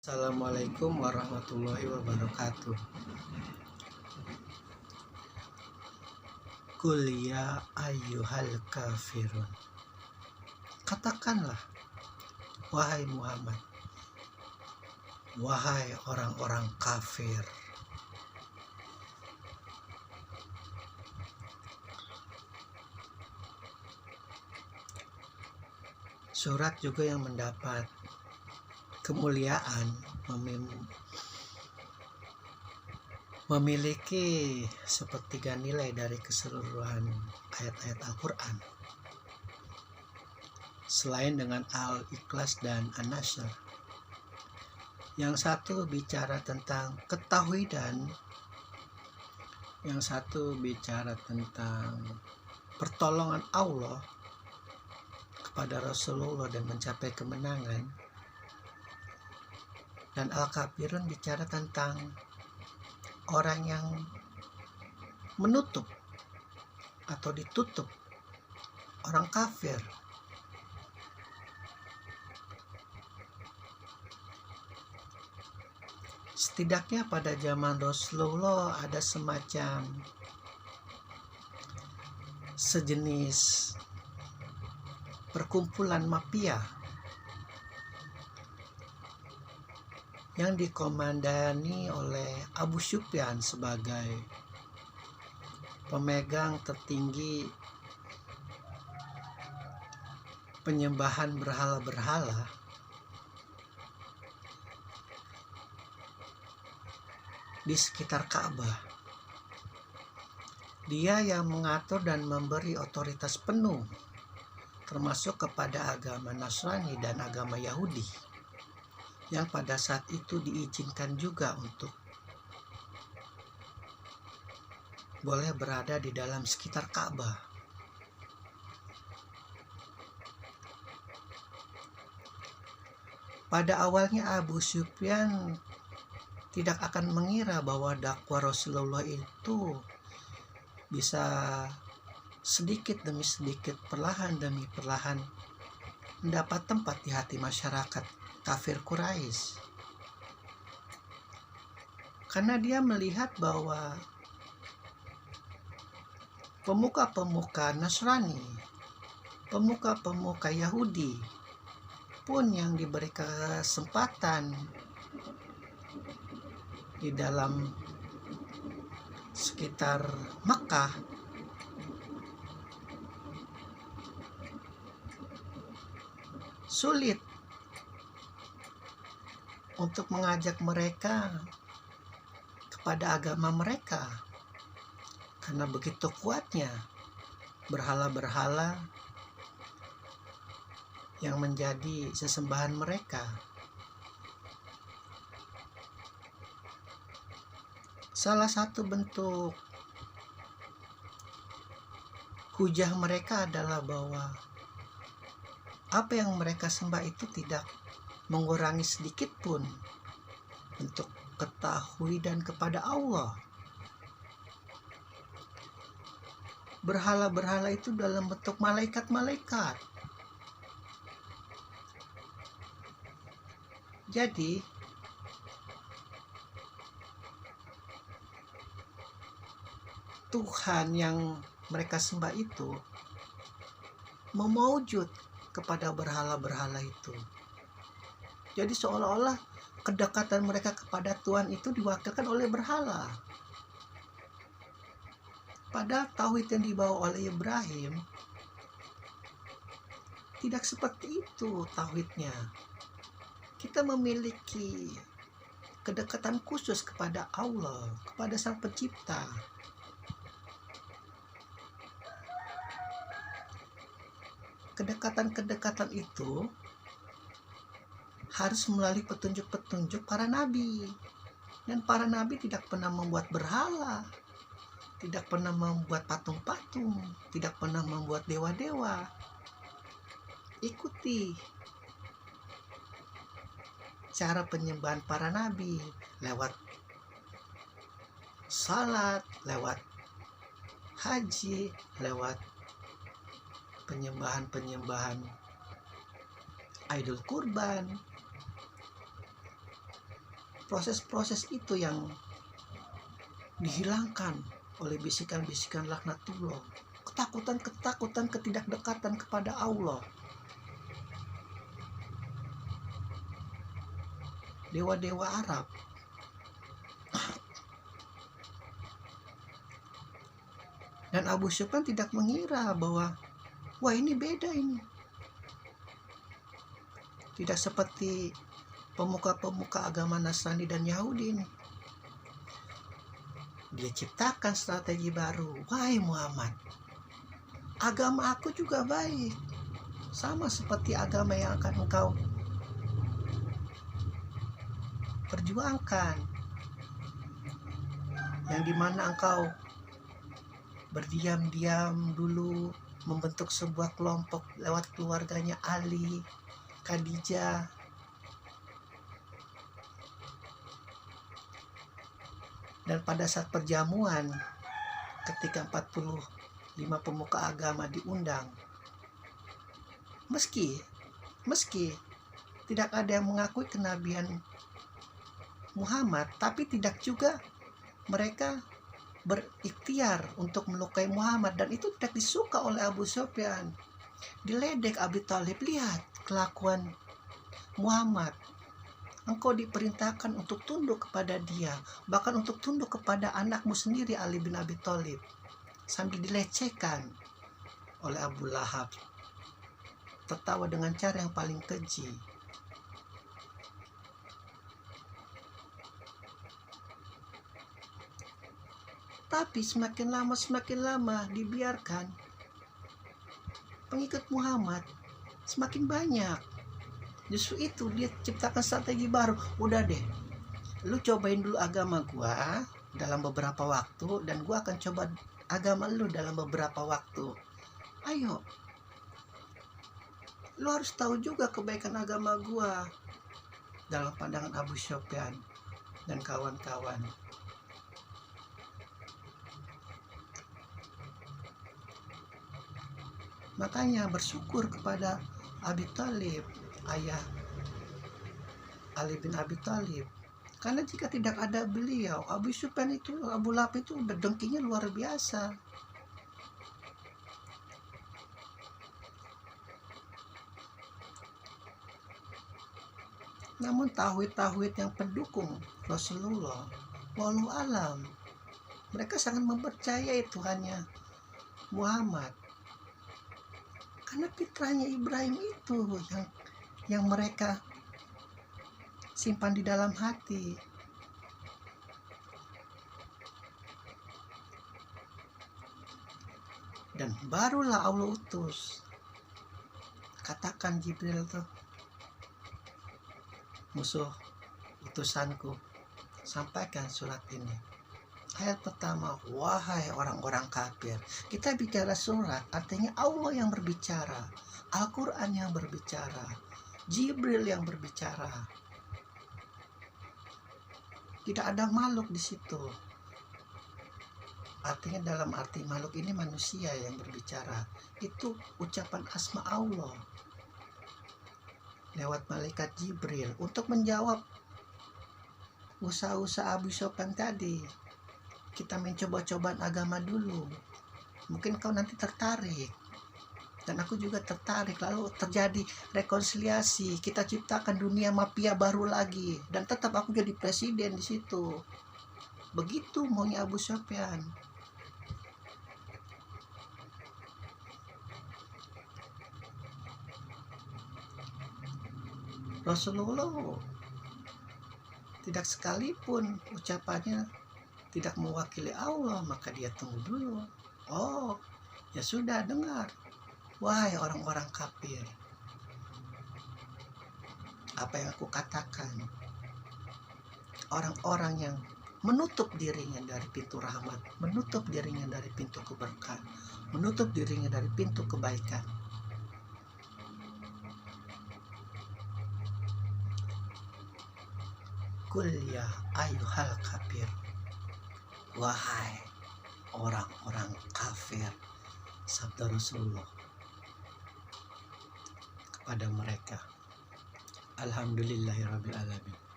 Assalamualaikum warahmatullahi wabarakatuh. Qul ya ayyuhal kafirun. Katakanlah, wahai Muhammad, wahai orang-orang kafir. Surat juga yang mendapat kemuliaan memiliki sepertiga nilai dari keseluruhan ayat-ayat Al-Quran. Selain dengan Al-Ikhlas dan An-Nasr, yang satu bicara tentang ketauhidan, yang satu bicara tentang pertolongan Allah kepada Rasulullah dan mencapai kemenangan, dan Al-Kafirun bicara tentang orang yang menutup atau ditutup, orang kafir. Setidaknya pada zaman Rasulullah ada semacam sejenis perkumpulan mafia yang dikomandani oleh Abu Sufyan sebagai pemegang tertinggi penyembahan berhala-berhala. Di sekitar Ka'bah. Dia yang mengatur dan memberi otoritas penuh, termasuk kepada agama Nasrani dan agama Yahudi, yang pada saat itu diizinkan juga untuk boleh berada di dalam sekitar Ka'bah. Pada awalnya Abu Sufyan tidak akan mengira bahwa dakwah Rasulullah itu bisa sedikit demi sedikit, perlahan demi perlahan mendapat tempat di hati masyarakat kafir Quraisy. Karena dia melihat bahwa pemuka-pemuka Nasrani, pemuka-pemuka Yahudi pun yang diberi kesempatan di dalam sekitar Makkah sulit untuk mengajak mereka kepada agama mereka, karena begitu kuatnya berhala-berhala yang menjadi sesembahan mereka. Salah satu bentuk hujah mereka adalah bahwa apa yang mereka sembah itu tidak mengurangi sedikit pun untuk ketahuidan kepada Allah. Berhala-berhala itu dalam bentuk malaikat-malaikat. Jadi Tuhan yang mereka sembah itu memaujud kepada berhala-berhala itu. Jadi seolah-olah kedekatan mereka kepada Tuhan itu diwakilkan oleh berhala. Padahal tauhid yang dibawa oleh Ibrahim tidak seperti itu tauhidnya. Kita memiliki kedekatan khusus kepada Allah, kepada Sang Pencipta. Kedekatan-kedekatan itu harus melalui petunjuk-petunjuk para nabi. Dan para nabi tidak pernah membuat berhala, tidak pernah membuat patung-patung, tidak pernah membuat dewa-dewa. Ikuti cara penyembahan para nabi lewat salat, lewat haji, lewat penyembahan-penyembahan Idul Kurban. proses-proses itu yang dihilangkan oleh bisikan-bisikan laknatullah, ketakutan, ketidakdekatan kepada Allah. Dewa-dewa Arab dan Abu Sufyan tidak mengira bahwa wah ini beda ini. Tidak seperti pemuka-pemuka agama Nasrani dan Yahudi ini. Dia ciptakan strategi baru. Wahai Muhammad, agama aku juga baik, sama seperti agama yang akan engkau perjuangkan, yang dimana engkau berdiam-diam dulu membentuk sebuah kelompok lewat keluarganya Ali, Khadijah, dan pada saat perjamuan ketika 45 pemuka agama diundang, meski tidak ada yang mengakui kenabian Muhammad, tapi tidak juga mereka berikhtiar untuk melukai Muhammad, dan itu tidak disuka oleh Abu Sufyan. Diledek Abi Thalib, lihat kelakuan Muhammad, engkau diperintahkan untuk tunduk kepada dia, bahkan untuk tunduk kepada anakmu sendiri Ali bin Abi Thalib, sambil dilecehkan oleh Abu Lahab, tertawa dengan cara yang paling keji. Tapi semakin lama dibiarkan, pengikut Muhammad semakin banyak. Justru itu dia ciptakan strategi baru. Udah deh, lu cobain dulu agama gua dalam beberapa waktu, dan gua akan coba agama lu dalam beberapa waktu. Ayo, lu harus tahu juga kebaikan agama gua dalam pandangan Abu Sufyan dan kawan-kawan. Makanya bersyukur kepada Abi Thalib, ayah Ali bin Abi Thalib, karena jika tidak ada beliau, Abu Sufyan itu, Abu Lahab itu berdengkinya luar biasa. Namun tauhid yang pendukung Rasulullah, walau alam, mereka sangat mempercayai Tuhannya Muhammad, karena fitrahnya Ibrahim itu yang mereka simpan di dalam hati. Dan barulah Allah utus, katakan Jibril tuh, musuh utusanku, sampaikan surat ini. Ayat pertama, wahai orang-orang kafir. Kita bicara surat, artinya Allah yang berbicara, Al-Quran yang berbicara, Jibril yang berbicara. Tidak ada makhluk di situ. Artinya dalam arti makhluk ini manusia yang berbicara. Itu ucapan asma Allah lewat malaikat Jibril untuk menjawab usaha-usaha Abu Sufyan tadi. Kita mencoba-cobaan agama dulu, mungkin kau nanti tertarik, dan aku juga tertarik, lalu terjadi rekonsiliasi, kita ciptakan dunia mafia baru lagi, dan tetap aku jadi presiden di situ. Begitu maunya Abu Sufyan. Rasulullah tidak sekalipun ucapannya tidak mewakili Allah, maka dia tunggu dulu. Oh, ya sudah, dengar, wahai orang-orang kafir, apa yang aku katakan. Orang-orang yang menutup dirinya dari pintu rahmat, menutup dirinya dari pintu keberkahan, menutup dirinya dari pintu kebaikan. Kul ya ayyuhal kafir, wahai orang-orang kafir, sabda Rasulullah kepada mereka. Alhamdulillahirabbil alamin.